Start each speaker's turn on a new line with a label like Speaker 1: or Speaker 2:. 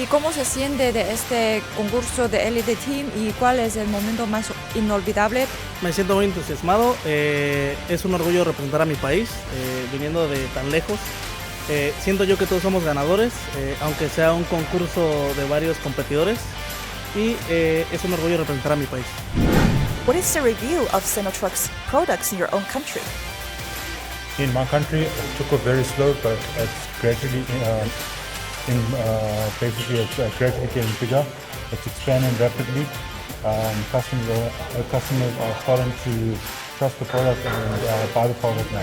Speaker 1: ¿Y cómo se siente de este concurso de Elite Team y cuál es el momento más inolvidable?
Speaker 2: Me siento muy entusiasmado, es un orgullo representar a mi país, viniendo de tan lejos. Siento yo que todos somos ganadores, aunque sea un concurso de varios competidores, y es un orgullo representar a mi país.
Speaker 3: What is the review of SINOTRUK's products in your own country?
Speaker 4: In my country, it took off very slow, but it's gradually it's gradually getting bigger. It's expanding rapidly. Customers are starting to trust the product and buy the product now.